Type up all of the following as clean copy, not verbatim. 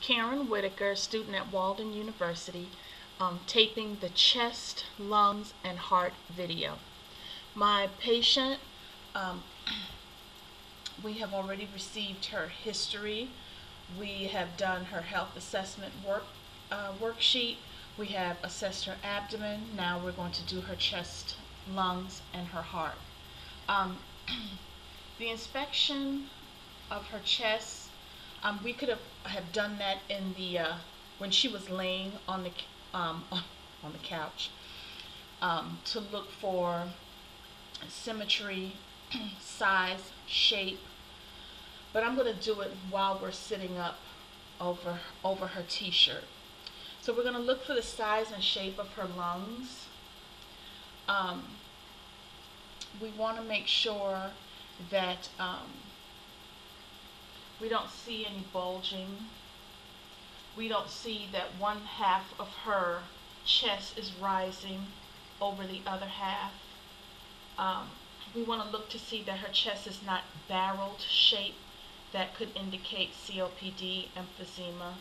Karen Whitaker, student at Walden University, taping the chest, lungs, and heart video. My patient, um, we have already received her history. We have done her health assessment worksheet. We have assessed her abdomen. Now we're going to do her chest, lungs, and her heart. Um, the inspection of her chest, we could have done that in the when she was laying on the on the couch, to look for symmetry, size, shape. But I'm going to do it while we're sitting up over her t-shirt. So we're going to look for the size and shape of her lungs. Um, we want to make sure that we don't see any bulging. We don't see that one half of her chest is rising over the other half. We want to look to see that her chest is not barreled shape. That could indicate COPD, emphysema.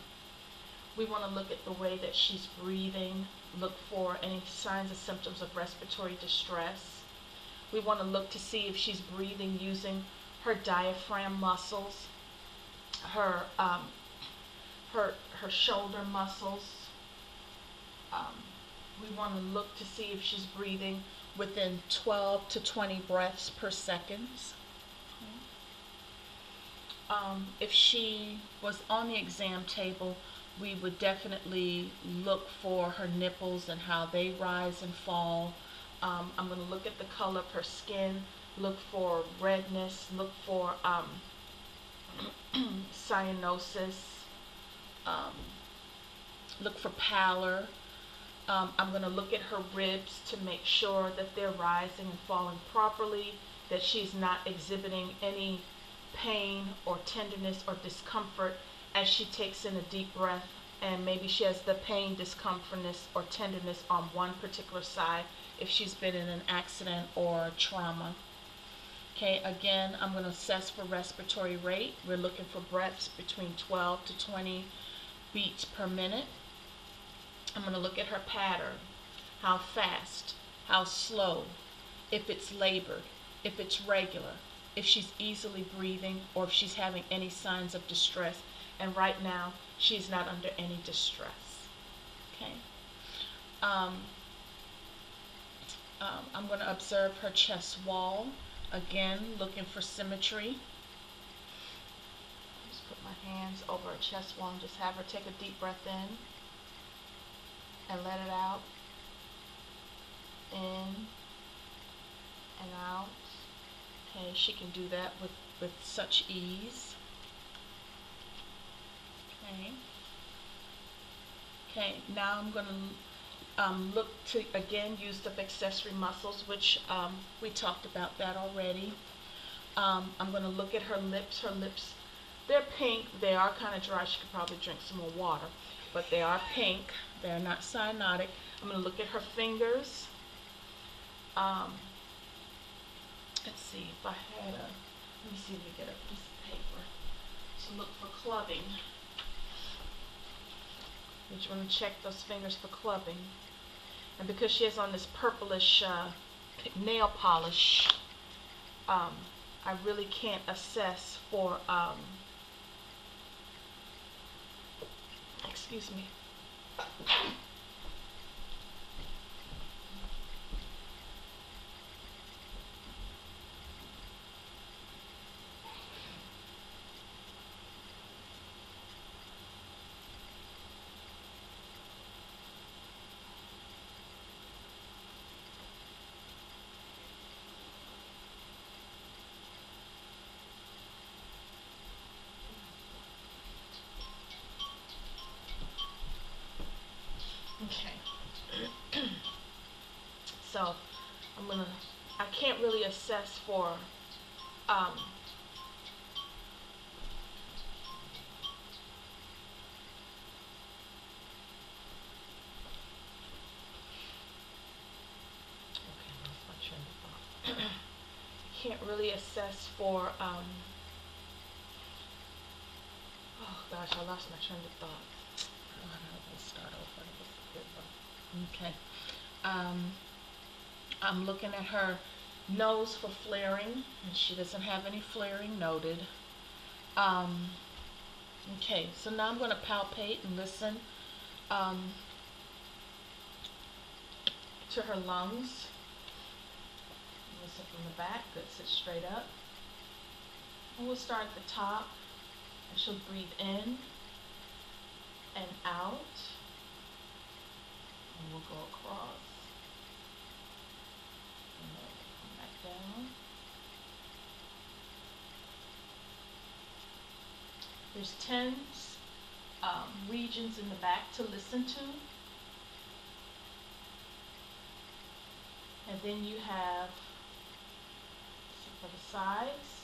We want to look at the way that she's breathing, look for any signs and symptoms of respiratory distress. We want to look to see if she's breathing using her diaphragm muscles, her shoulder muscles. We want to look to see if she's breathing within 12 to 20 breaths per second. If she was on the exam table, we would definitely look for her nipples and how they rise and fall. I'm going to look at the color of her skin, look for redness, look for cyanosis, look for pallor. I'm going to look at her ribs to make sure that they're rising and falling properly, that she's not exhibiting any pain or tenderness or discomfort as she takes in a deep breath, and maybe she has the pain, discomfortness, or tenderness on one particular side if she's been in an accident or trauma. Okay, again, I'm going to assess for respiratory rate. We're looking for breaths between 12 to 20 beats per minute. I'm going to look at her pattern, how fast, how slow, if it's labored, if it's regular, if she's easily breathing, or if she's having any signs of distress. And right now, she's not under any distress. Okay. I'm going to observe her chest wall. Again, looking for symmetry. Just put my hands over her chest wall and just have her take a deep breath in and let it out. In and out. Okay, she can do that with such ease. Okay. Okay, now I'm going to look to, again, use the accessory muscles, which we talked about that already. I'm going to look at her lips. Her lips, they're pink. They are kind of dry. She could probably drink some more water, but they are pink. They're not cyanotic. I'm going to look at her fingers. Let's see if I had a, let me see if we get a piece of paper to look for clubbing. You just want to check those fingers for clubbing. And because she has on this purplish nail polish, I really can't assess for, excuse me. Okay. So I can't really assess for um, okay, that's my train of thought. Can't really assess for oh Gosh, I lost my train of thought. Let's start over. Okay. I'm looking at her nose for flaring, and she doesn't have any flaring noted. Okay, so now I'm going to palpate and listen to her lungs. Listen from the back. Good. Sit straight up. And we'll start at the top, and she'll breathe in and out, and we'll go across, and then come back down. There's 10 regions in the back to listen to, and then you have for the sides.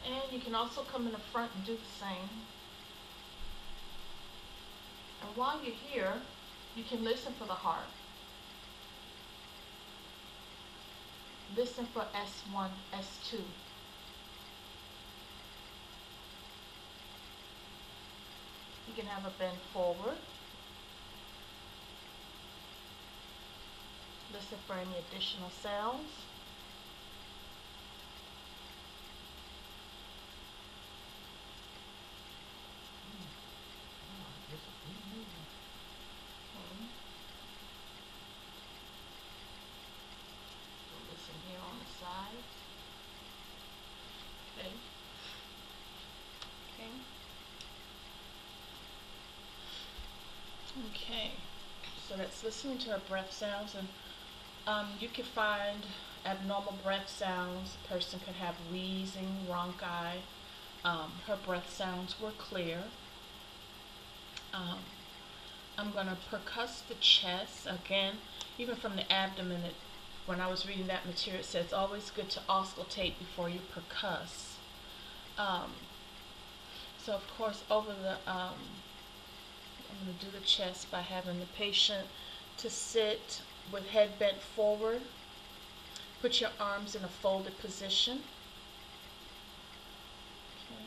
And you can also come in the front and do the same. And while you're here, you can listen for the heart. Listen for S1, S2. You can have a bend forward. Listen for any additional cells. Okay, so that's listening to her breath sounds, and you can find abnormal breath sounds. A person could have wheezing, rhonchi. Her breath sounds were clear. I'm going to percuss the chest again, even from the abdomen. When I was reading that material, it says it's always good to auscultate before you percuss. So of course, over the I'm going to do the chest by having the patient to sit with head bent forward. Put your arms in a folded position. Okay.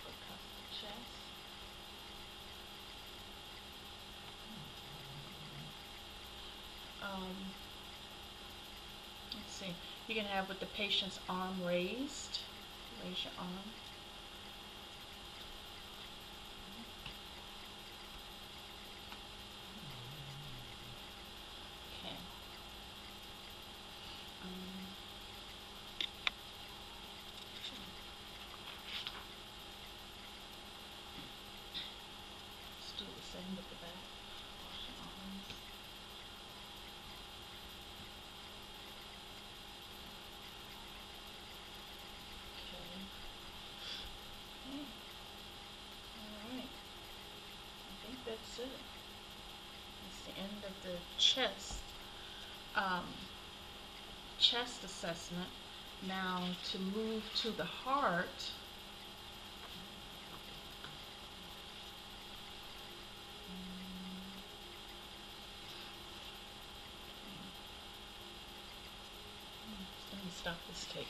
Percuss the chest. Let's see. You can have with the patient's arm raised. Raise your arm. Okay. Let's do the same with the back. Wash your arms. That's it. That's the end of the chest assessment. Now to move to the heart. Let me stop this tape.